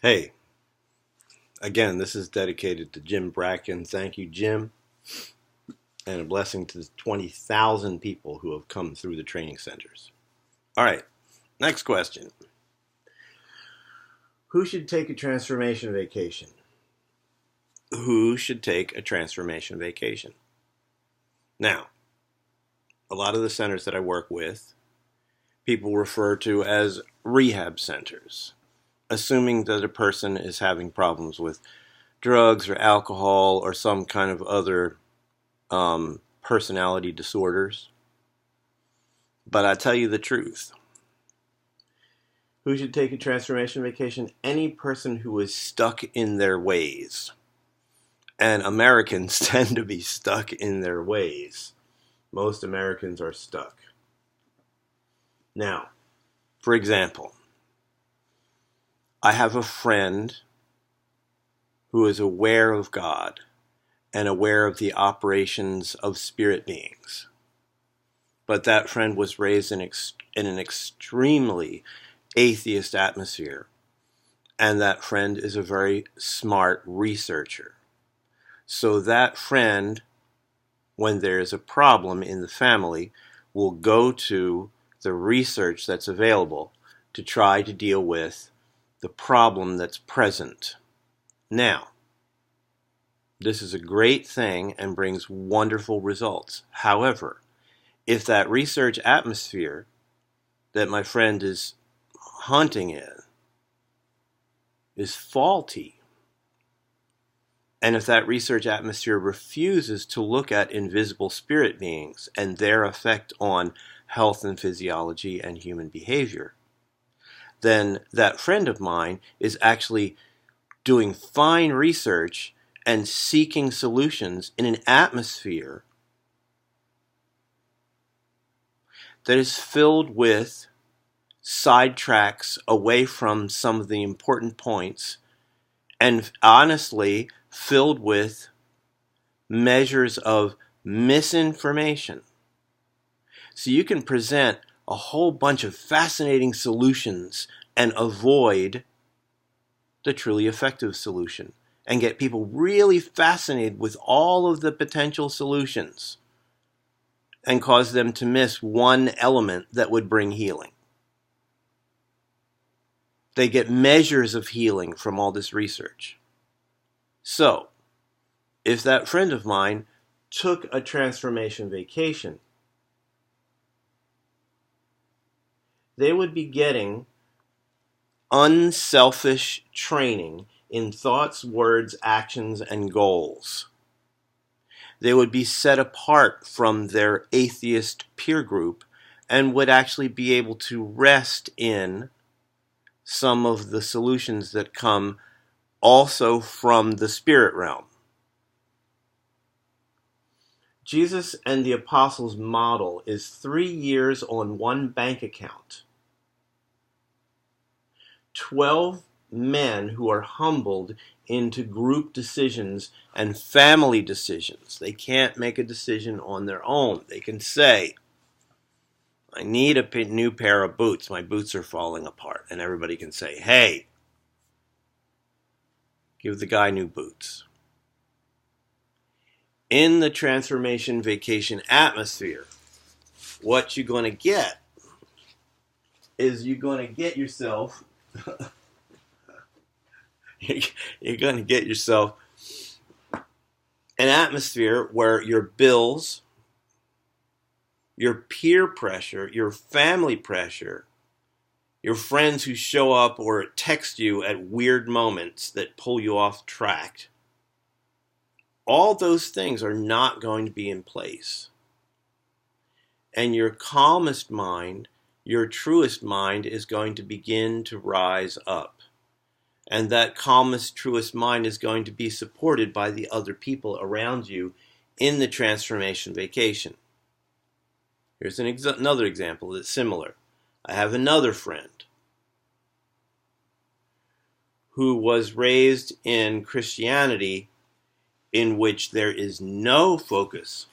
Hey, again, this is dedicated to Jim Bracken. Thank you, Jim, and a blessing to the 20,000 people who have come through the training centers. All right, next question. Who should take a transformation vacation? Who should take a transformation vacation? Now, a lot of the centers that I work with, people refer to as rehab centers, assuming that a person is having problems with drugs or alcohol or some kind of other personality disorders. But I tell you the truth. Who should take a transformation vacation? Any person who is stuck in their ways. And Americans tend to be stuck in their ways. Most Americans are stuck. Now, for example, I have a friend who is aware of God and aware of the operations of spirit beings. But that friend was raised in an extremely atheist atmosphere, and that friend is a very smart researcher. So that friend, when there is a problem in the family, will go to the research that's available to try to deal with the problem that's present. Now, this is a great thing and brings wonderful results. However, if that research atmosphere that my friend is hunting in is faulty, and if that research atmosphere refuses to look at invisible spirit beings and their effect on health and physiology and human behavior, then that friend of mine is actually doing fine research and seeking solutions in an atmosphere that is filled with sidetracks away from some of the important points, and honestly filled with measures of misinformation. So you can present a whole bunch of fascinating solutions and avoid the truly effective solution, and get people really fascinated with all of the potential solutions and cause them to miss one element that would bring healing. They get measures of healing from all this research. So, if that friend of mine took a transformation vacation, they would be getting unselfish training in thoughts, words, actions, and goals. They would be set apart from their atheist peer group and would actually be able to rest in some of the solutions that come also from the spirit realm. Jesus and the apostles' model is 3 years on one bank account. 12 men who are humbled into group decisions and family decisions. They can't make a decision on their own. They can say, I need a new pair of boots. My boots are falling apart. And everybody can say, hey, give the guy new boots. In the transformation vacation atmosphere, what you're going to get is you're going to get yourself you're going to get yourself an atmosphere where your bills, your peer pressure, your family pressure, your friends who show up or text you at weird moments that pull you off track, all those things are not going to be in place. And your calmest mind, your truest mind, is going to begin to rise up. And that calmest, truest mind is going to be supported by the other people around you in the transformation vacation. Here's another example that's similar. I have another friend who was raised in Christianity in which there is no focus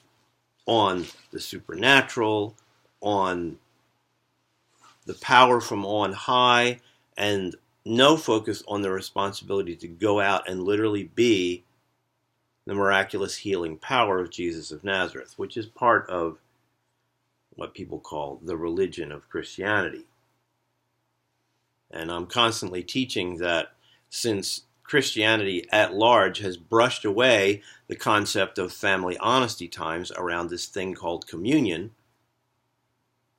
on the supernatural, on the power from on high, and no focus on the responsibility to go out and literally be the miraculous healing power of Jesus of Nazareth, which is part of what people call the religion of Christianity. And I'm constantly teaching that since Christianity at large has brushed away the concept of family honesty times around this thing called communion,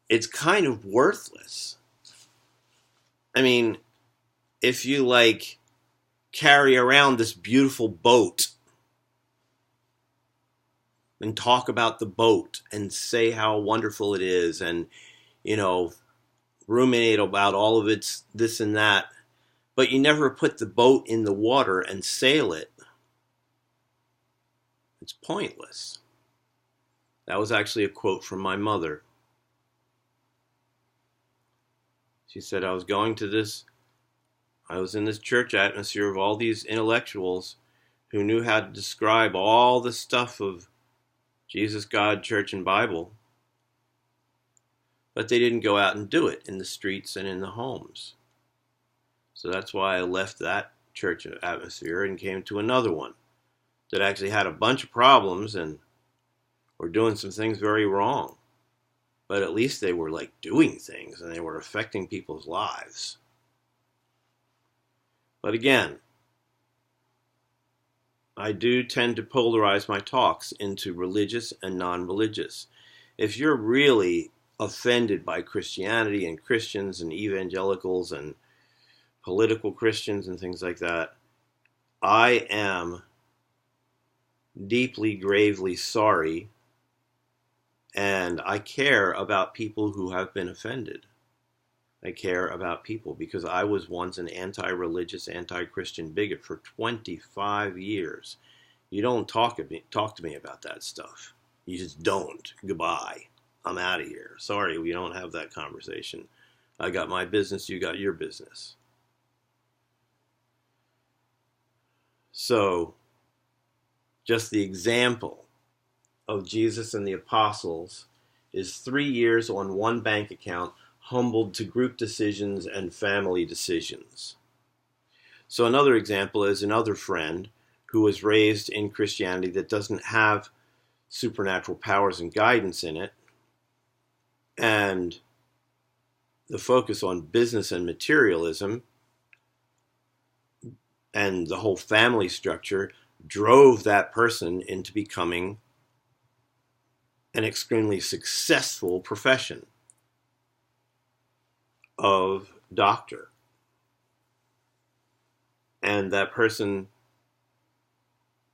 it's kind of worthless. I mean, if you carry around this beautiful boat and talk about the boat and say how wonderful it is and, ruminate about all of its this and that, but you never put the boat in the water and sail it, it's pointless. That was actually a quote from my mother. She said, I was in this church atmosphere of all these intellectuals who knew how to describe all the stuff of Jesus, God, church, and Bible, but they didn't go out and do it in the streets and in the homes. So that's why I left that church atmosphere and came to another one that actually had a bunch of problems and were doing some things very wrong. But at least they were doing things and they were affecting people's lives. But again, I do tend to polarize my talks into religious and non-religious. If you're really offended by Christianity and Christians and evangelicals and political Christians and things like that, I am deeply, gravely sorry, and I care about people who have been offended. I care about people because I was once an anti-religious, anti-Christian bigot for 25 years. You don't talk to me about that stuff. You just don't. Goodbye. I'm out of here. Sorry, we don't have that conversation. I got my business, you got your business. So, just the example of Jesus and the apostles is 3 years on one bank account, humbled to group decisions and family decisions. So another example is another friend who was raised in Christianity that doesn't have supernatural powers and guidance in it, and the focus on business and materialism and the whole family structure drove that person into becoming an extremely successful profession of doctor. And that person,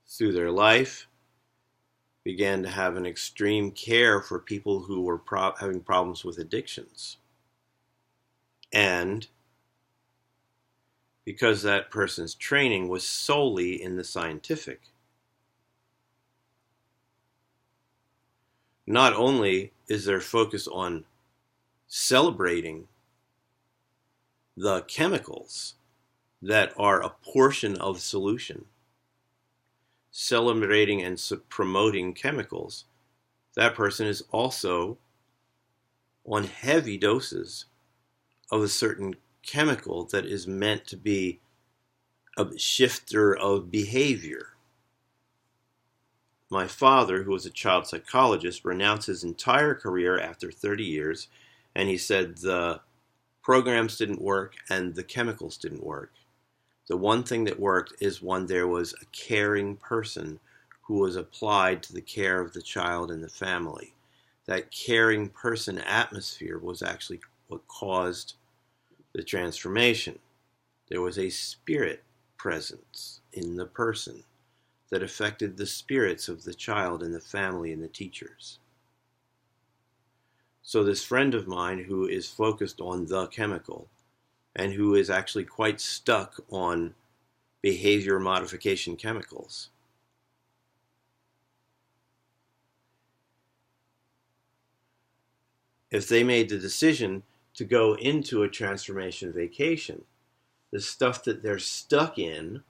through their life, began to have an extreme care for people who were having problems with addictions. And because that person's training was solely in the scientific, not only is there focus on celebrating the chemicals that are a portion of the solution, celebrating and promoting chemicals, that person is also on heavy doses of a certain chemical that is meant to be a shifter of behavior. My father, who was a child psychologist, renounced his entire career after 30 years, and he said the programs didn't work and the chemicals didn't work. The one thing that worked is when there was a caring person who was applied to the care of the child and the family. That caring person atmosphere was actually what caused the transformation. There was a spirit presence in the person that affected the spirits of the child and the family and the teachers. So this friend of mine who is focused on the chemical and who is actually quite stuck on behavior modification chemicals, if they made the decision to go into a transformation vacation, the stuff that they're stuck in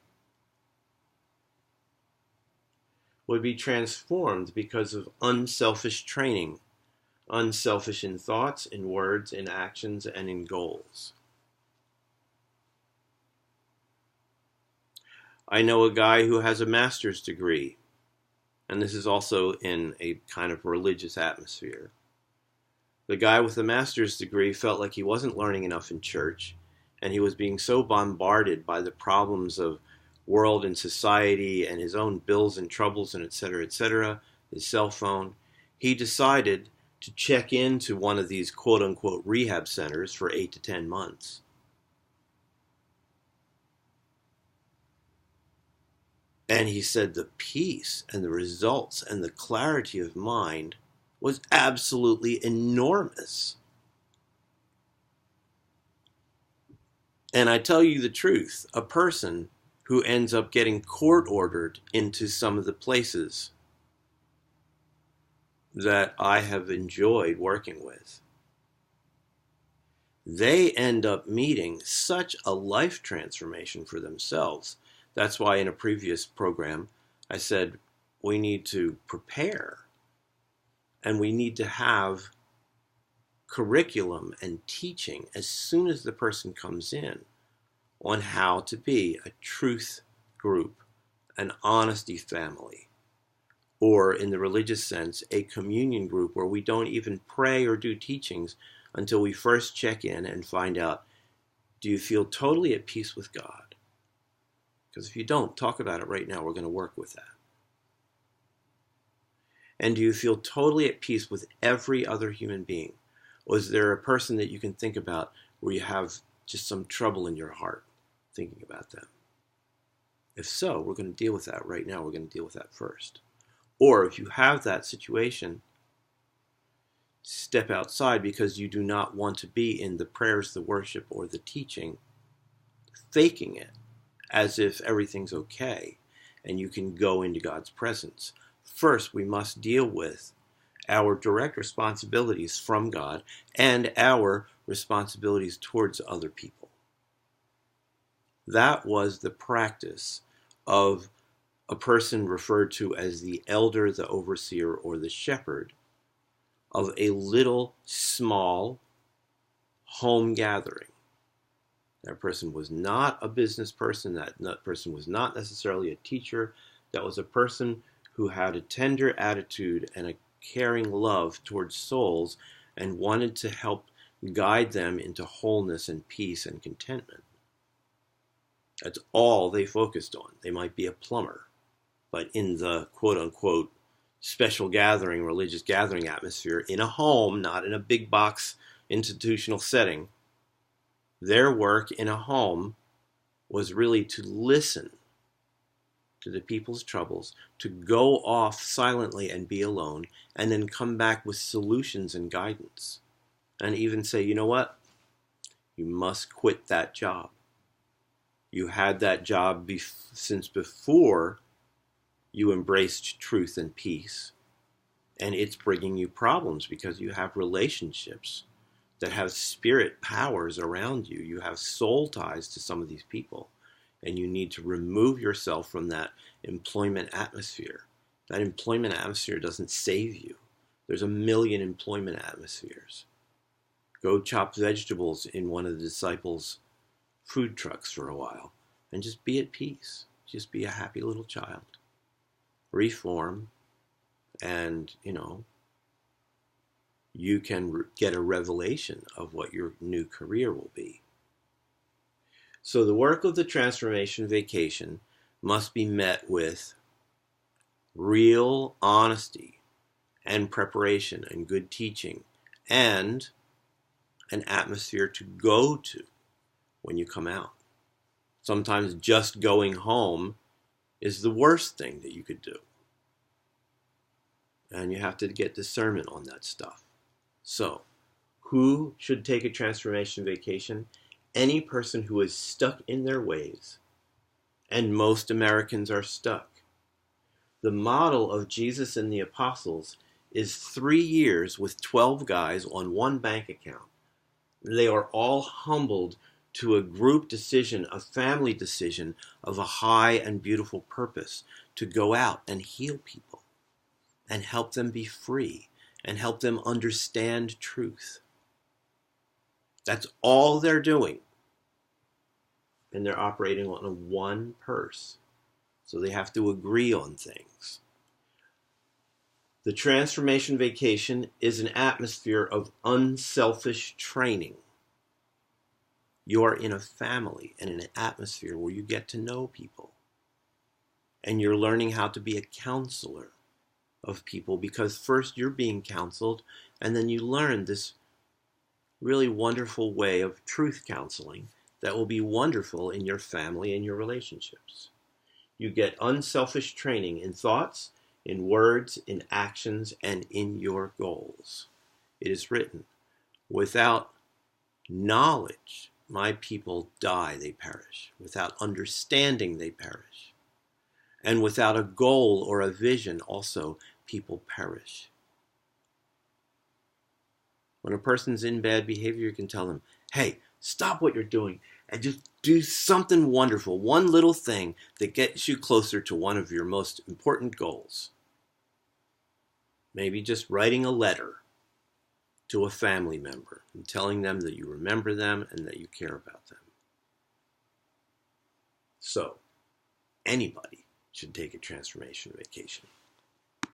would be transformed because of unselfish training, unselfish in thoughts, in words, in actions, and in goals. I know a guy who has a master's degree, and this is also in a kind of religious atmosphere. The guy with the master's degree felt like he wasn't learning enough in church, and he was being so bombarded by the problems of world and society and his own bills and troubles and etc., his cell phone. He decided to check into one of these quote-unquote rehab centers for 8 to 10 months. And he said the peace and the results and the clarity of mind was absolutely enormous. And I tell you the truth, a person who ends up getting court-ordered into some of the places that I have enjoyed working with, they end up meeting such a life transformation for themselves. That's why in a previous program I said we need to prepare and we need to have curriculum and teaching as soon as the person comes in on how to be a truth group, an honesty family, or in the religious sense, a communion group where we don't even pray or do teachings until we first check in and find out, do you feel totally at peace with God? Because if you don't, talk about it right now. We're going to work with that. And do you feel totally at peace with every other human being? Or is there a person that you can think about where you have just some trouble in your heart thinking about them? If so, we're going to deal with that right now. We're going to deal with that first. Or if you have that situation, step outside because you do not want to be in the prayers, the worship, or the teaching, faking it as if everything's okay and you can go into God's presence. First, we must deal with our direct responsibilities from God and our responsibilities towards other people. That was the practice of a person referred to as the elder, the overseer, or the shepherd of a little, small home gathering. That person was not a business person. That person was not necessarily a teacher. That was a person who had a tender attitude and a caring love towards souls and wanted to help guide them into wholeness and peace and contentment. That's all they focused on. They might be a plumber, but in the quote-unquote special gathering, religious gathering atmosphere, in a home, not in a big box institutional setting, their work in a home was really to listen to the people's troubles, to go off silently and be alone, and then come back with solutions and guidance. And even say, you know what? You must quit that job. You had that job since before you embraced truth and peace. And it's bringing you problems because you have relationships that have spirit powers around you. You have soul ties to some of these people. And you need to remove yourself from that employment atmosphere. That employment atmosphere doesn't save you. There's a million employment atmospheres. Go chop vegetables in one of the disciples' food trucks for a while and just be at peace. Just be a happy little child. Reform, and, you can get a revelation of what your new career will be. So the work of the transformation vacation must be met with real honesty and preparation and good teaching and an atmosphere to go to when you come out. Sometimes just going home is the worst thing that you could do. And you have to get discernment on that stuff. So, who should take a transformation vacation? Any person who is stuck in their ways. And most Americans are stuck. The model of Jesus and the apostles is 3 years with 12 guys on one bank account. They are all humbled to a group decision, a family decision of a high and beautiful purpose to go out and heal people and help them be free and help them understand truth. That's all they're doing. And they're operating on a one purse. So they have to agree on things. The transformation vacation is an atmosphere of unselfish training. You are in a family and in an atmosphere where you get to know people. And you're learning how to be a counselor of people, because first you're being counseled, and then you learn this really wonderful way of truth counseling that will be wonderful in your family and your relationships. You get unselfish training in thoughts, in words, in actions, and in your goals. It is written, without knowledge, my people die, they perish. Without understanding, they perish. And without a goal or a vision, also, people perish. When a person's in bad behavior, you can tell them, hey, stop what you're doing and just do something wonderful, one little thing that gets you closer to one of your most important goals. Maybe just writing a letter to a family member and telling them that you remember them and that you care about them. So, anybody should take a transformation vacation.